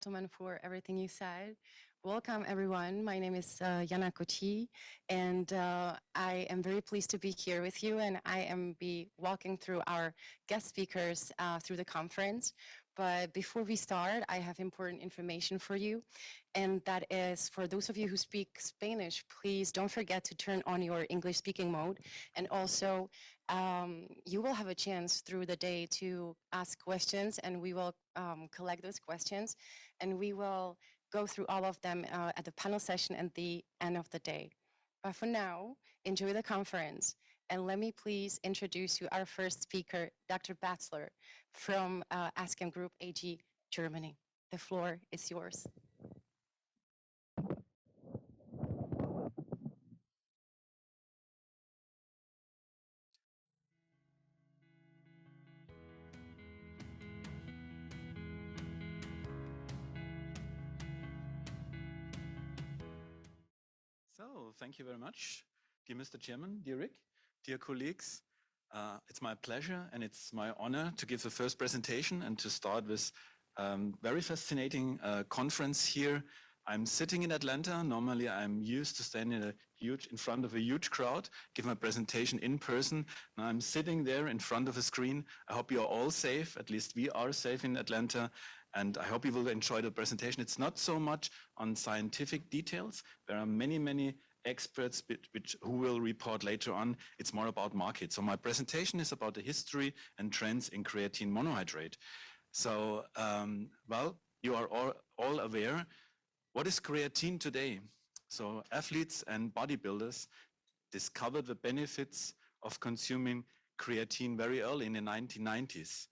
gentlemen, for everything you said. Welcome, everyone. My name is Jana Koti, and I am very pleased to be here with you, and I am be walking through our guest speakers through the conference. But before we start, I have important information for you, and that is for those of you who speak Spanish, please don't forget to turn on your English speaking mode, and also you will have a chance through the day to ask questions, and we will collect those questions, and we will go through all of them at the panel session at the end of the day. But for now, enjoy the conference. And let me please introduce you our first speaker, Dr. Batzler from ASCEM Group AG, Germany. The floor is yours. So, thank you very much, dear Mr. Chairman, dear Rick, dear colleagues. It's my pleasure and it's my honor to give the first presentation and to start this very fascinating conference here. I'm sitting in Atlanta. Normally, I'm used to standing in front of a huge crowd, give my presentation in person. Now I'm sitting there in front of a screen. I hope you're all safe. At least we are safe in Atlanta. And I hope you will enjoy the presentation. It's not so much on scientific details. There are many experts who will report later on. It's more about market. So my presentation is about the history and trends in creatine monohydrate. So, well, you are all aware. What is creatine today? So athletes and bodybuilders discovered the benefits of consuming creatine very early in the 1990s.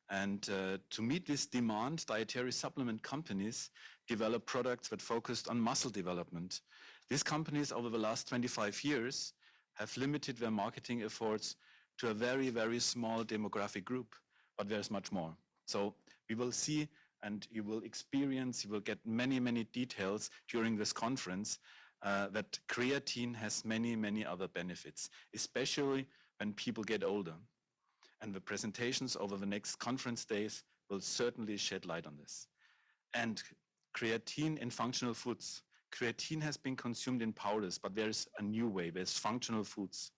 And to meet this demand, dietary supplement companies developed products that focused on muscle development. These companies over the last 25 years have limited their marketing efforts to a very small demographic group, but there's much more. So we will see and you will experience, you will get many details during this conference that creatine has many other benefits, especially when people get older. And the presentations over the next conference days will certainly shed light on this. And creatine in functional foods. Creatine has been consumed in powders, but there's a new way, there's functional foods.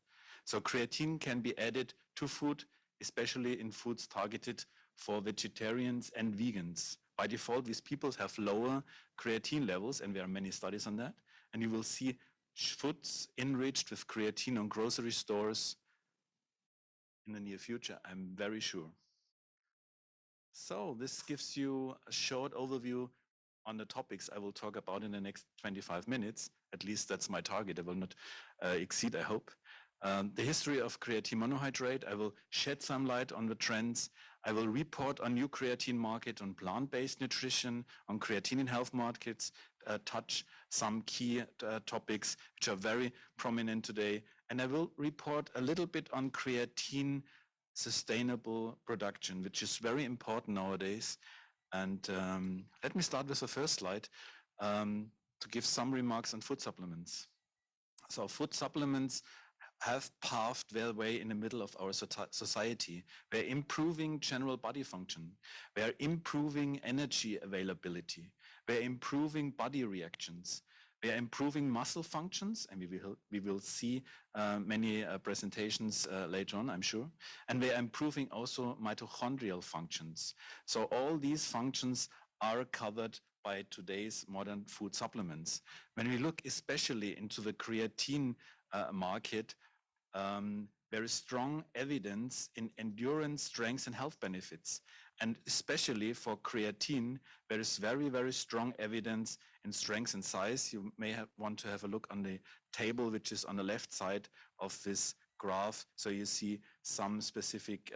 So creatine can be added to food, especially in foods targeted for vegetarians and vegans. By default, these people have lower creatine levels, and there are many studies on that. And you will see foods enriched with creatine on grocery stores in the near future, I'm very sure. So this gives you a short overview on the topics I will talk about in the next 25 minutes. At least that's my target. I will not exceed, I hope. The history of creatine monohydrate, I will shed some light on the trends. I will report on new creatine market, on plant-based nutrition, on creatine in health markets, touch some key topics which are very prominent today. And I will report a little bit on creatine sustainable production, which is very important nowadays. And let me start with the first slide to give some remarks on food supplements. So food supplements have paved their way in the middle of our society. They're improving general body function. They're improving energy availability. They're improving body reactions. They're improving muscle functions, and we will see many presentations later on, I'm sure. And they are improving also mitochondrial functions. So all these functions are covered by today's modern food supplements. When we look especially into the creatine market, there is strong evidence in endurance, strength, and health benefits. And especially for creatine, there is very strong evidence in strength and size. You may want to have a look on the table, which is on the left side of this graph. So you see some specific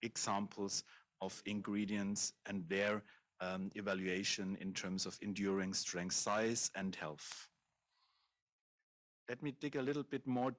examples of ingredients and their evaluation in terms of enduring strength, size, and health. let me dig a little bit more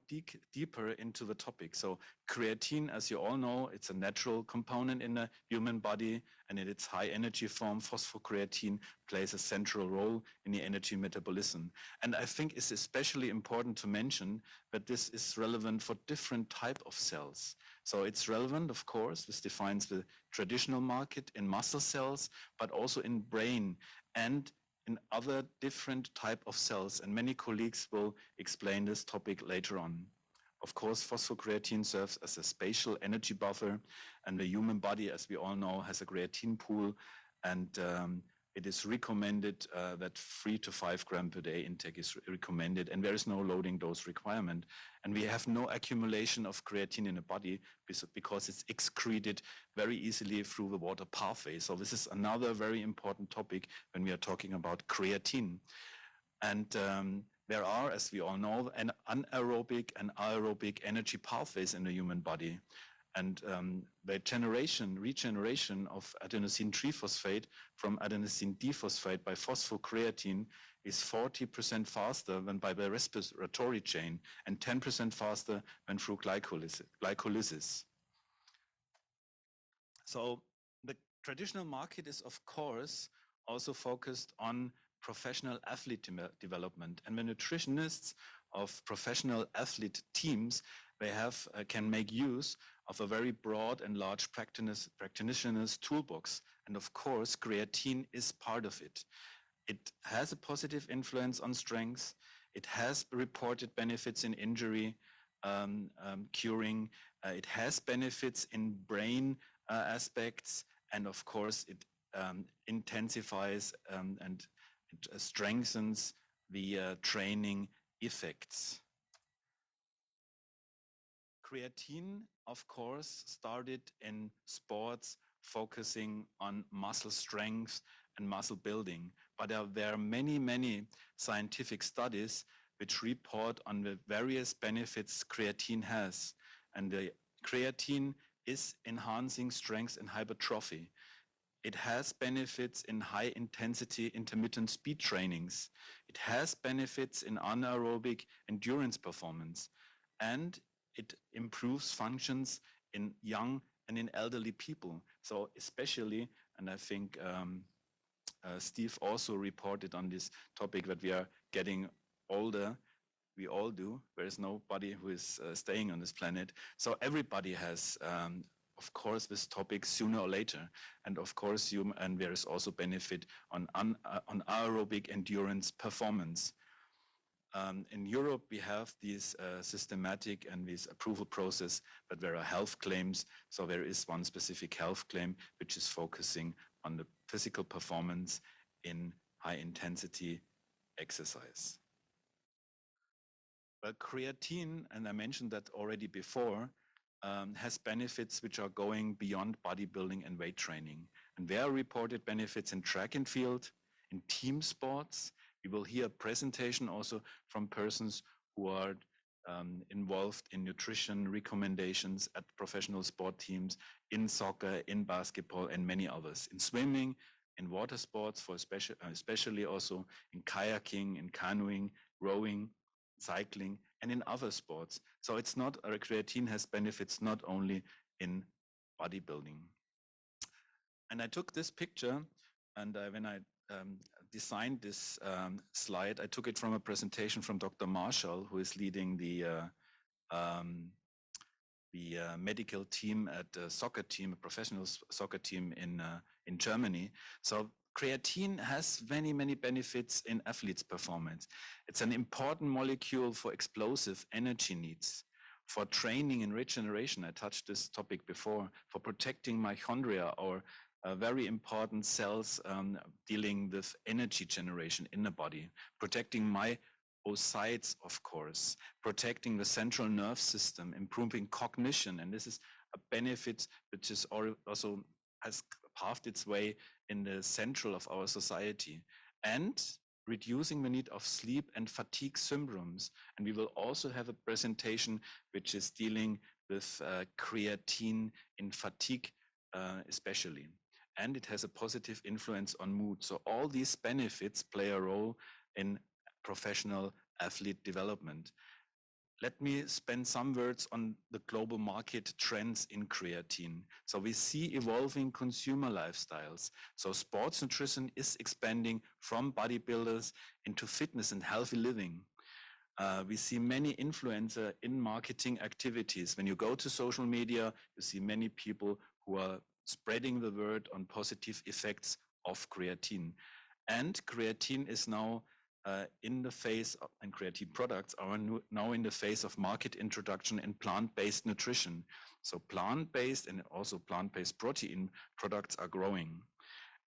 deeper into the topic. So creatine, as you all know, it's a natural component in the human body, and in its high energy form, phosphocreatine plays a central role in the energy metabolism. And I think it's especially important to mention that this is relevant for different type of cells. So it's relevant, of course, this defines the traditional market in muscle cells, but also in brain and in other different type of cells, and many colleagues will explain this topic later on. Of course, phosphocreatine serves as a spatial energy buffer, and the human body, as we all know, has a creatine pool, and it is recommended that 3 to 5 grams per day intake is recommended, and there is no loading dose requirement. And we have no accumulation of creatine in the body because it's excreted very easily through the water pathway. So this is another very important topic when we are talking about creatine. And there are, as we all know, an anaerobic and aerobic energy pathways in the human body. And the regeneration of adenosine triphosphate from adenosine diphosphate by phosphocreatine is 40% faster than by the respiratory chain and 10% faster than through glycolysis. So the traditional market is, of course, also focused on professional athlete development, and the nutritionists of professional athlete teams, they can make use of a very broad and large practitioner's toolbox. And of course, creatine is part of it. It has a positive influence on strength. It has reported benefits in injury curing. It has benefits in brain aspects. And of course, it intensifies and it strengthens the training effects. Creatine, of course, started in sports focusing on muscle strength and muscle building. But there are many, many scientific studies which report on the various benefits creatine has. And the creatine is enhancing strength and hypertrophy. It has benefits in high intensity intermittent speed trainings. It has benefits in anaerobic endurance performance. And it improves functions in young and in elderly people. So especially, and I think Steve also reported on this topic, that we are getting older. We all do. There is nobody who is staying on this planet. So everybody has, of course, this topic sooner or later. And of course, and there is also benefit on aerobic endurance performance. In Europe, we have these systematic and this approval process, but there are health claims. So there is one specific health claim, which is focusing on the physical performance in high intensity exercise. But creatine, and I mentioned that already before, has benefits which are going beyond bodybuilding and weight training. And there are reported benefits in track and field, in team sports. We will hear a presentation also from persons who are involved in nutrition recommendations at professional sport teams, in soccer, in basketball, and many others, in swimming, in water sports, for especially also in kayaking, in canoeing, rowing, cycling, and in other sports. So it's not, creatine has benefits not only in bodybuilding. And I took this picture, and when I designed this slide, I took it from a presentation from Dr. Marshall, who is leading the medical team at a soccer team, a professional soccer team in Germany. So creatine has many, many benefits in athletes' performance. It's an important molecule for explosive energy needs, for training and regeneration. I touched this topic before, for protecting mitochondria, or very important cells dealing with energy generation in the body, protecting myocytes, of course, protecting the central nerve system, improving cognition. And this is a benefit which is also has paved its way in the central of our society, and reducing the need of sleep and fatigue syndromes. And we will also have a presentation which is dealing with creatine in fatigue especially. And it has a positive influence on mood. So all these benefits play a role in professional athlete development. Let me spend some words on the global market trends in creatine. So we see evolving consumer lifestyles. So sports nutrition is expanding from bodybuilders into fitness and healthy living. We see many influencer in marketing activities. When you go to social media, you see many people who are spreading the word on positive effects of creatine. And creatine is now in the phase, and creatine products are now in the phase of market introduction in plant-based nutrition. So plant-based and also plant-based protein products are growing.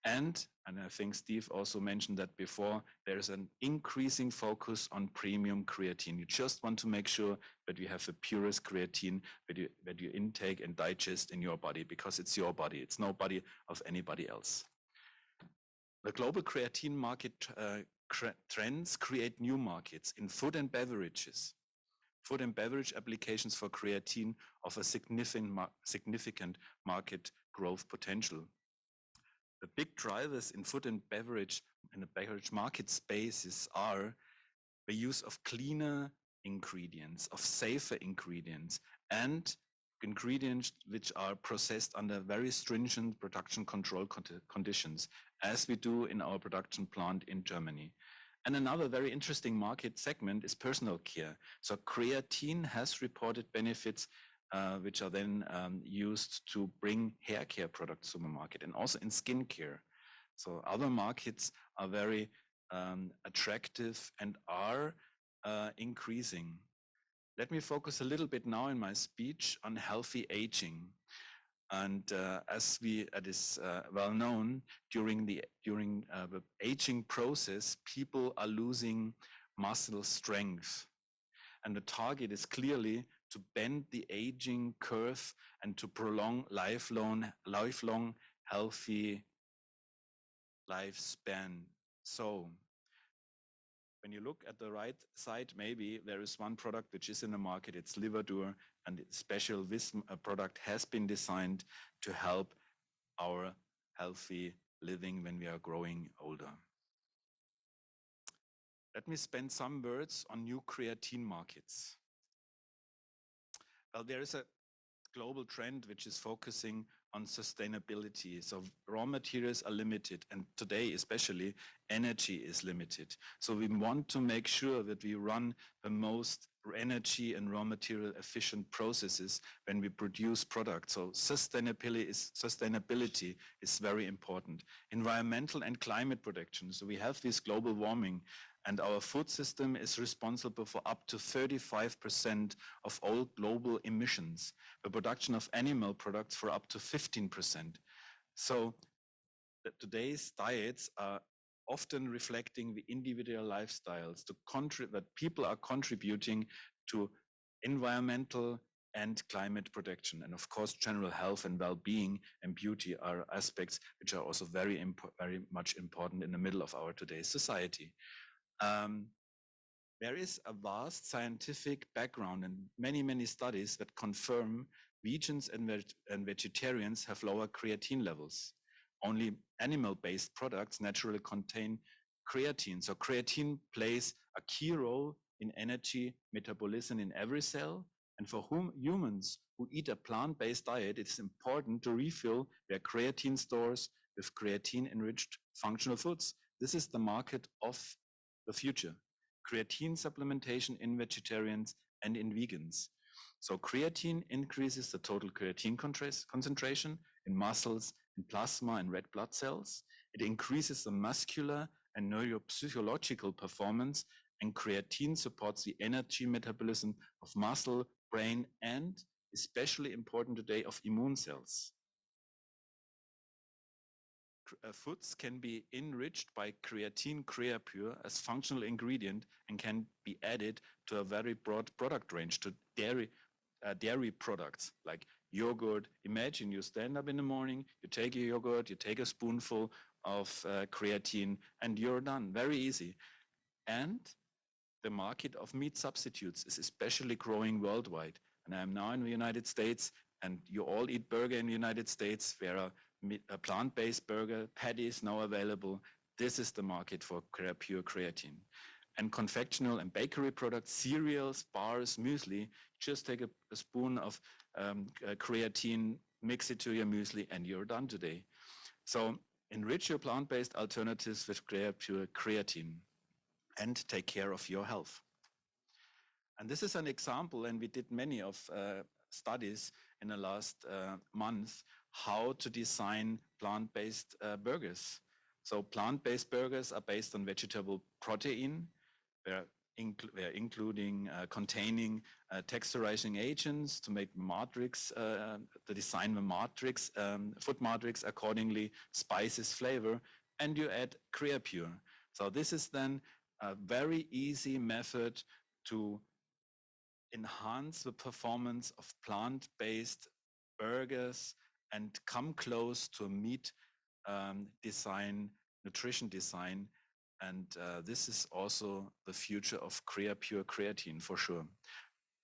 And I think Steve also mentioned that before, there's an increasing focus on premium creatine. You just want to make sure that you have the purest creatine that you intake and digest in your body, because it's your body. It's no body of anybody else. The global creatine market trends create new markets in food and beverages. Food and beverage applications for creatine offer significant market growth potential. The big drivers in food and beverage and the beverage market spaces are the use of cleaner ingredients, of safer ingredients, and ingredients which are processed under very stringent production control conditions, as we do in our production plant in Germany. And another very interesting market segment is personal care. So creatine has reported benefits which are then used to bring hair care products to the market, and also in skincare. So other markets are very attractive and are increasing. Let me focus a little bit now in my speech on healthy aging. And as it is well known, during the aging process, people are losing muscle strength. And the target is clearly to bend the aging curve and to prolong lifelong healthy lifespan. So when you look at the right side, maybe there is one product which is in the market, it's Livadur, and special this product has been designed to help our healthy living when we are growing older. Let me spend some words on new creatine markets. Well, there is a global trend which is focusing on sustainability. So raw materials are limited, and today especially energy is limited. So we want to make sure that we run the most energy and raw material efficient processes when we produce products. So sustainability is very important. Environmental and climate protection. So we have this global warming, and our food system is responsible for up to 35% of all global emissions. The production of animal products for up to 15%. So today's diets are often reflecting the individual lifestyles that people are contributing to environmental and climate protection. And of course, general health and well-being and beauty are aspects which are also very much important in the middle of our today's society. There is a vast scientific background and many studies that confirm vegans and vegetarians have lower creatine levels. Only animal-based products naturally contain creatine. So creatine plays a key role in energy metabolism in every cell. And for humans who eat a plant-based diet, it's important to refill their creatine stores with creatine-enriched functional foods. This is the market of the future. Creatine supplementation in vegetarians and in vegans. So creatine increases the total creatine concentration in muscles, in plasma and red blood cells. It increases the muscular and neurophysiological performance, and creatine supports the energy metabolism of muscle, brain, and especially important today of immune cells. Foods can be enriched by creatine Creapure as functional ingredient and can be added to a very broad product range to dairy products like yogurt. Imagine you stand up in the morning, you take a yogurt, you take a spoonful of creatine, and you're done. Very easy. And the market of meat substitutes is especially growing worldwide. And I am now in the United States, and you all eat burger in the United States. There are a plant-based burger patties now available. This is the market for pure creatine. and confectional and bakery products, cereals, bars, muesli. Just take a spoon of creatine, mix it to your muesli, and you're done today. So enrich your plant-based alternatives with pure creatine and take care of your health. And this is an example, and we did many of studies in the last month, how to design plant-based burgers. So plant-based burgers are based on vegetable protein. They're including containing texturizing agents to make matrix, to design the matrix, food matrix accordingly, spices, flavor, and you add CreaPure. So this is then a very easy method to enhance the performance of plant-based burgers and come close to meat design, nutrition design. And this is also the future of CreaPure creatine for sure.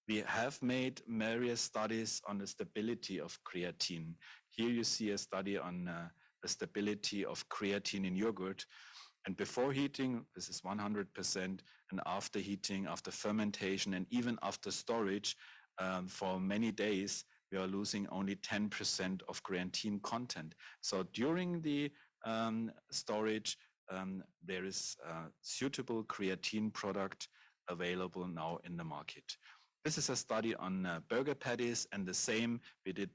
We have made various studies on the stability of creatine. Here you see a study on the stability of creatine in yogurt. And before heating, this is 100%, and after heating, after fermentation, and even after storage for many days, we are losing only 10% of creatine content. So during the storage, there is a suitable creatine product available now in the market. This is a study on burger patties, and the same, we did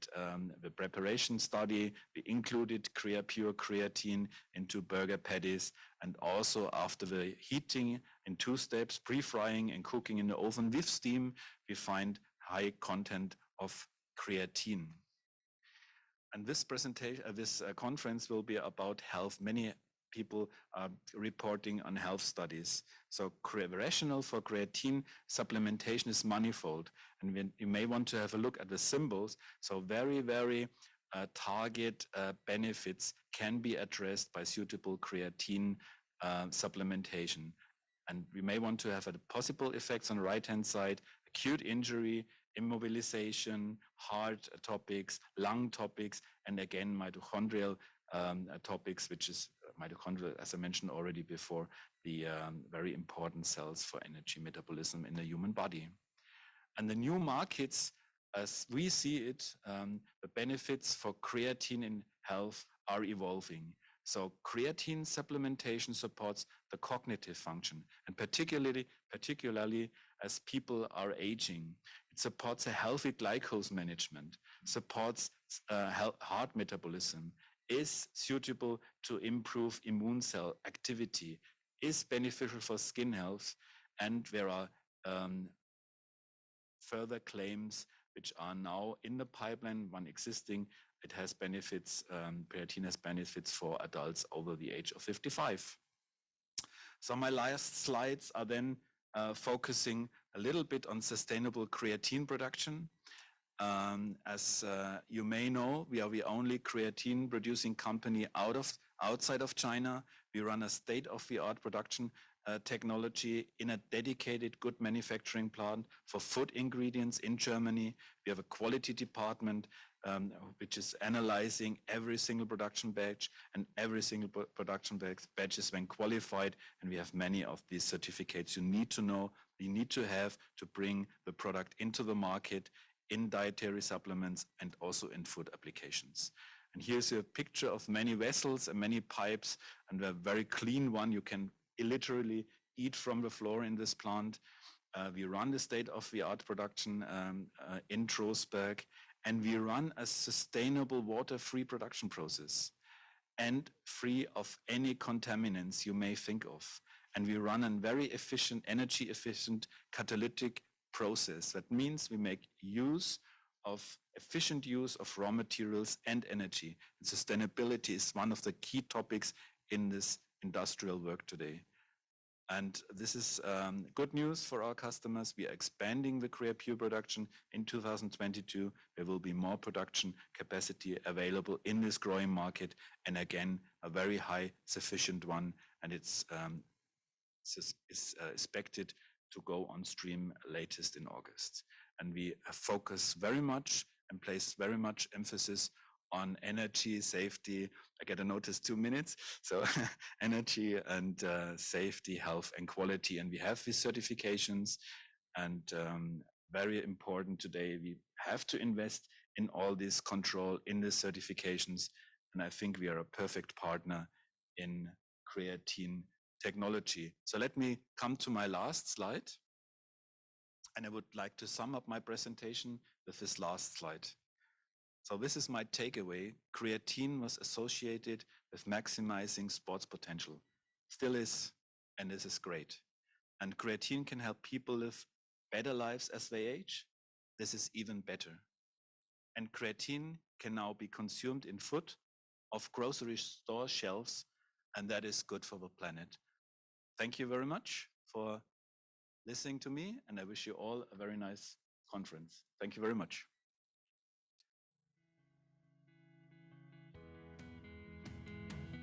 the preparation study. We included CreaPure creatine into burger patties, and also after the heating in 2 steps, pre-frying and cooking in the oven with steam, we find high content of creatine. And this presentation, this conference will be about health. Many people are reporting on health studies. So rationale for creatine supplementation is manifold. And you may want to have a look at the symbols. So very, very target benefits can be addressed by suitable creatine supplementation. And we may want to have possible effects on the right-hand side, acute injury, immobilization, heart topics, lung topics, and again, mitochondrial topics, which is mitochondria, as I mentioned already before, the very important cells for energy metabolism in the human body. And the new markets, as we see it, the benefits for creatine in health are evolving. So creatine supplementation supports the cognitive function, and particularly as people are aging. It supports a healthy glucose management, supports heart metabolism, is suitable to improve immune cell activity, is beneficial for skin health, and there are further claims which are now in the pipeline, one existing. It has benefits, creatine has benefits for adults over the age of 55. So my last slides are then focusing a little bit on sustainable creatine production. As you may know, we are the only creatine producing company outside of China. We run a state-of-the-art production technology in a dedicated good manufacturing plant for food ingredients in Germany. We have a quality department which is analyzing every single production batch, and every single production batch is then qualified, and we have many of these certificates you need to know, you need to have to bring the product into the market in dietary supplements and also in food applications. And here's a picture of many vessels and many pipes, and a very clean one. You can literally eat from the floor in this plant. We run the state-of-the-art production in Trostberg, and we run a sustainable water-free production process and free of any contaminants you may think of. And we run a very efficient, energy-efficient catalytic process. That means we make efficient use of raw materials and energy. And sustainability is one of the key topics in this industrial work today. And this is good news for our customers. We are expanding the CreaPure production in 2022. There will be more production capacity available in this growing market. And again, a very high sufficient one. And it's expected to go on stream latest in August. And we focus very much and place very much emphasis on energy, safety. I get a notice 2 minutes. So energy and safety, health and quality. And we have these certifications, and very important today, we have to invest in all this control, in the certifications. And I think we are a perfect partner in creatine technology. So let me come to my last slide. And I would like to sum up my presentation with this last slide. So this is my takeaway. Creatine was associated with maximizing sports potential. Still is, and this is great. And creatine can help people live better lives as they age. This is even better. And creatine can now be consumed in food, off grocery store shelves, and that is good for the planet. Thank you very much for listening to me, and I wish you all a very nice conference. Thank you very much.